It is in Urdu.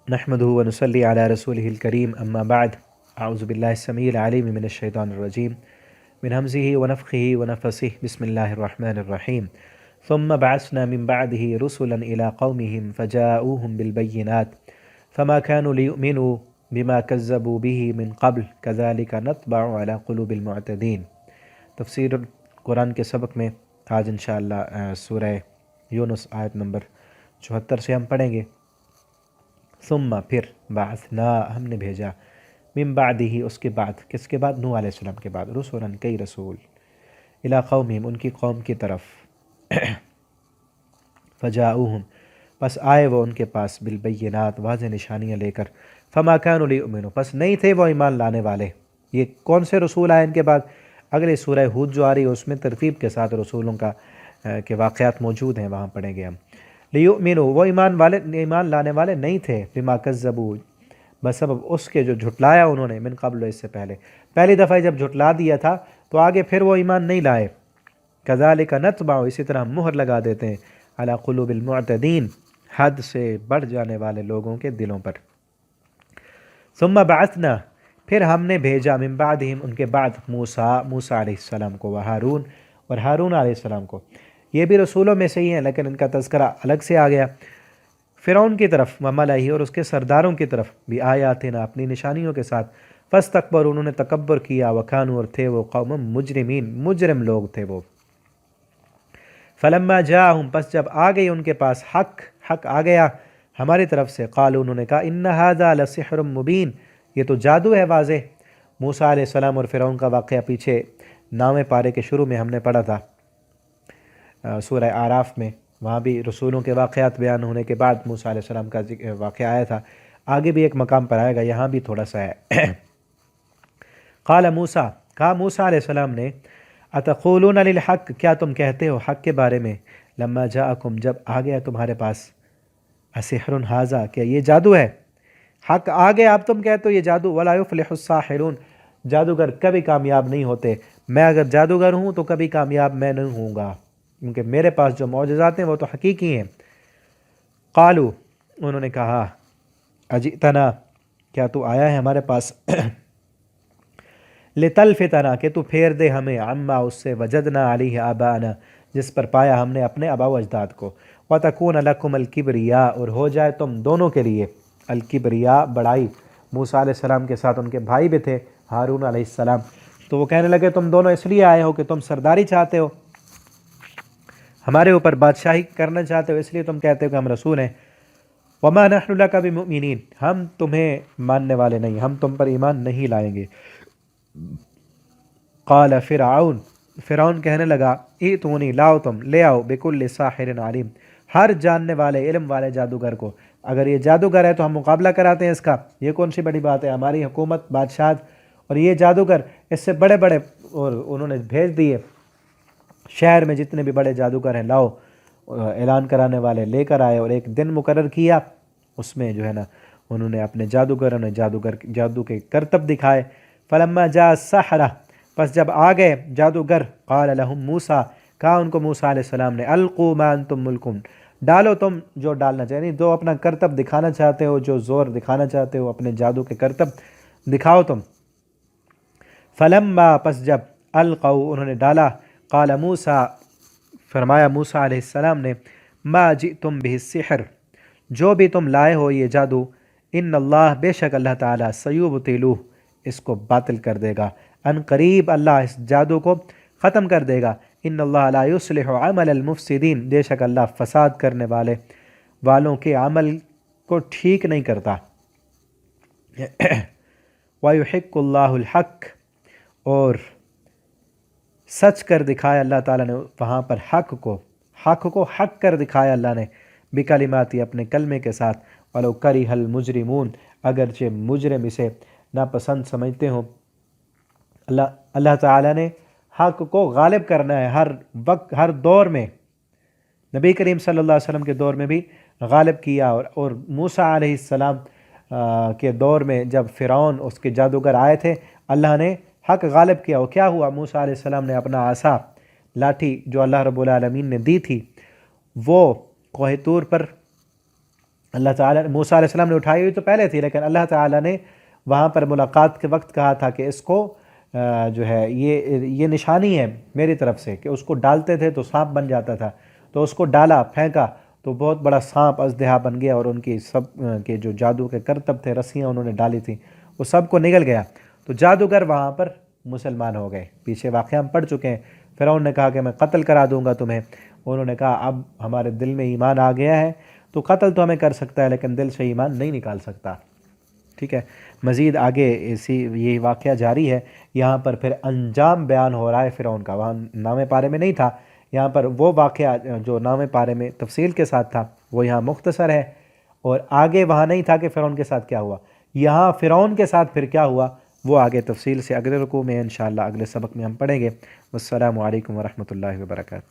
نحمدہ و نصلی علی رسولہ الکریم اما بعد اعوذ باللہ السمیع العلیم من الشیطان الرجیم من ہمزہ ونفخہ ونفثہ بسم اللہ الرحمن الرحیم ثم بعثنا من بعده رسلا الى قومهم فجاءوهم بالبینات فما كانوا ليؤمنوا بما كذبوا به من قبل كذلك نطبع على قلوب المعتدین۔ تفسیر قرآن کے سبق میں آج انشاءاللہ سورہ یونس آیت نمبر 74 سے ہم پڑھیں گے۔ ثم پھر بعثنا ہم نے بھیجا من بعدہ اس کے بعد، کس کے بعد؟ نوح علیہ السلام کے بعد، رسولاً کئی رسول، الی قومہم ان کی قوم کی طرف، فجاؤہم پس آئے وہ ان کے پاس بالبینات واضح نشانیاں لے کر، فما كانوا لیؤمنوا پس نہیں تھے وہ ایمان لانے والے۔ یہ کون سے رسول آئے ان کے بعد؟ اگلے سورہ ہود جو آ رہی ہے اس میں ترتیب کے ساتھ رسولوں کا کے واقعات موجود ہیں، وہاں پڑھیں گے ہم۔ لیؤمنوا وہ ایمان لانے والے نہیں تھے، بما کذبوا بسبب اس کے جو جھٹلایا انہوں نے، من قبل اس سے پہلی دفعہ جب جھٹلا دیا تھا تو آگے پھر وہ ایمان نہیں لائے۔ کذالک نطبع اسی طرح ہم مہر لگا دیتے ہیں، علی قلوب المعتدین حد سے بڑھ جانے والے لوگوں کے دلوں پر۔ ثم بعثنا پھر ہم نے بھیجا من بعدہم ان کے بعد موسیٰ علیہ السلام کو، وہارون اور ہارون علیہ السلام کو۔ یہ بھی رسولوں میں سے ہی ہیں لیکن ان کا تذکرہ الگ سے آ گیا۔ فرعون کی طرف، وملئہ اور اس کے سرداروں کی طرف، بھی آیاتنا اپنی نشانیوں کے ساتھ، فاستکبروا انہوں نے تکبر کیا، وکانوا اور تھے وہ قوم مجرمین مجرم لوگ تھے وہ۔ فلما جاءہم پس جب آ گئی ان کے پاس حق آ گیا ہماری طرف سے، قالوا انہوں نے کہا ان ھذا لسحر مبین یہ تو جادو ہے واضح۔ موسیٰ علیہ السلام اور فرعون کا واقعہ پیچھے 9ویں پارے کے شروع میں ہم نے پڑھا تھا، سورہ اعراف میں، وہاں بھی رسولوں کے واقعات بیان ہونے کے بعد موسیٰ علیہ السلام کا واقعہ آیا تھا، آگے بھی ایک مقام پر آئے گا، یہاں بھی تھوڑا سا ہے۔ قال موسیٰ کہا موسیٰ علیہ السلام نے، اتقولون للحق کیا تم کہتے ہو حق کے بارے میں، لما جاءکم جب آ گیا تمہارے پاس، اسحر ھذا کیا یہ جادو ہے؟ حق آ گیا اب تم کہتے ہو یہ جادو، ولا یفلح الساحرون جادوگر کبھی کامیاب نہیں ہوتے، میں اگر جادوگر ہوں تو کبھی کامیاب میں نہیں ہوں گا، کیونکہ میرے پاس جو معجزات ہیں وہ تو حقیقی ہیں۔ قالو انہوں نے کہا، اجئتنا کیا تو آیا ہے ہمارے پاس، لتلفتنا کہ تو پھیر دے ہمیں، عما اس سے وجدنا علیہ آباءنا جس پر پایا ہم نے اپنے آباء و اجداد کو، وتکون لکم الکبریاء اور ہو جائے تم دونوں کے لیے الکبریاء بڑائی۔ موسیٰ علیہ السلام کے ساتھ ان کے بھائی بھی تھے ہارون علیہ السلام، تو وہ کہنے لگے تم دونوں اس لیے آئے ہو کہ تم سرداری چاہتے ہو، ہمارے اوپر بادشاہی کرنا چاہتے ہو، اس لیے تم کہتے ہو کہ ہم رسول ہیں۔ وما نحن لک بمؤمنین ہم تمہیں ماننے والے نہیں، ہم تم پر ایمان نہیں لائیں گے۔ قال فرعون کہنے لگا، ایتونی لاؤ تم لے آؤ، بکل ساحر علیم ہر جاننے والے علم والے جادوگر کو، اگر یہ جادوگر ہے تو ہم مقابلہ کراتے ہیں اس کا، یہ کون سی بڑی بات ہے، ہماری حکومت بادشاہت اور یہ جادوگر اس سے بڑے بڑے، اور انہوں نے بھیج دیے شہر میں جتنے بھی بڑے جادوگر ہیں، لاؤ اعلان کرانے والے لے کر آئے، اور ایک دن مقرر کیا، اس میں جو ہے نا انہوں نے اپنے جادوگروں نے جادو کے کرتب دکھائے۔ فلما جاء السحرہ پس جب آ گئے جادوگر، قال لہم موسیٰ کہا ان کو موسیٰ علیہ السلام نے، القوا ما انتم ملکون ڈالو تم جو ڈالنا چاہتے، جو اپنا کرتب دکھانا چاہتے ہو، جو زور دکھانا چاہتے ہو، اپنے جادو کے کرتب دکھاؤ تم۔ فلما پس جب القوا انہوں نے ڈالا، قال موسیٰ فرمایا موسیٰ علیہ السلام نے، ما جئتم به السحر جو بھی تم لائے ہو یہ جادو، ان اللہ بے شک اللہ تعالیٰ سیبطلہ اس کو باطل کر دے گا، ان قریب اللہ اس جادو کو ختم کر دے گا، ان اللہ لا یصلح عمل المفسدین بے شک اللہ فساد کرنے والوں کے عمل کو ٹھیک نہیں کرتا۔ وَيُحِقُّ اللَّهُ الْحَقَّ اور سچ کر دکھایا اللہ تعالیٰ نے وہاں پر حق کو حق کر دکھایا اللہ نے، بکلماتی اپنے کلمے کے ساتھ، وَلَوْ كَرِهَ الْمُجْرِمُونَ اگرچہ مجرم اسے ناپسند سمجھتے ہوں۔ اللہ تعالیٰ نے حق کو غالب کرنا ہے ہر وقت ہر دور میں، نبی کریم صلی اللہ علیہ وسلم کے دور میں بھی غالب کیا، اور موسیٰ علیہ السلام کے دور میں جب فرعون اس کے جادوگر آئے تھے، اللہ نے حق غالب کیا۔ وہ کیا ہوا، موسیٰ علیہ السلام نے اپنا عصا لاٹھی جو اللہ رب العالمین نے دی تھی، وہ کوہ طور پر اللہ تعالیٰ موسیٰ علیہ السلام نے اٹھائی ہوئی تو پہلے تھی، لیکن اللہ تعالیٰ نے وہاں پر ملاقات کے وقت کہا تھا کہ اس کو جو ہے یہ نشانی ہے میری طرف سے، کہ اس کو ڈالتے تھے تو سانپ بن جاتا تھا، تو اس کو ڈالا، پھینکا تو بہت بڑا سانپ اژدہا بن گیا، اور ان کی سب کے جو جادو کے کرتب تھے، رسیاں انہوں نے ڈالی تھیں، وہ سب کو نگل گیا، تو جادوگر وہاں پر مسلمان ہو گئے۔ پیچھے واقعہ ہم پڑھ چکے ہیں، فرعون نے کہا کہ میں قتل کرا دوں گا تمہیں، انہوں نے کہا اب ہمارے دل میں ایمان آ گیا ہے، تو قتل تو ہمیں کر سکتا ہے لیکن دل سے ایمان نہیں نکال سکتا۔ ٹھیک ہے، مزید آگے یہ واقعہ جاری ہے، یہاں پر پھر انجام بیان ہو رہا ہے فرعون کا، وہاں نامے پارے میں نہیں تھا، یہاں پر وہ واقعہ جو نامے پارے میں تفصیل کے ساتھ تھا وہ یہاں مختصر ہے، اور آگے وہاں نہیں تھا کہ فرعون کے ساتھ کیا ہوا، یہاں فرعون کے ساتھ پھر کیا ہوا وہ آگے تفصیل سے اگلے رکوع میں انشاءاللہ اگلے سبق میں ہم پڑھیں گے۔ والسلام علیکم ورحمۃ اللہ وبرکاتہ۔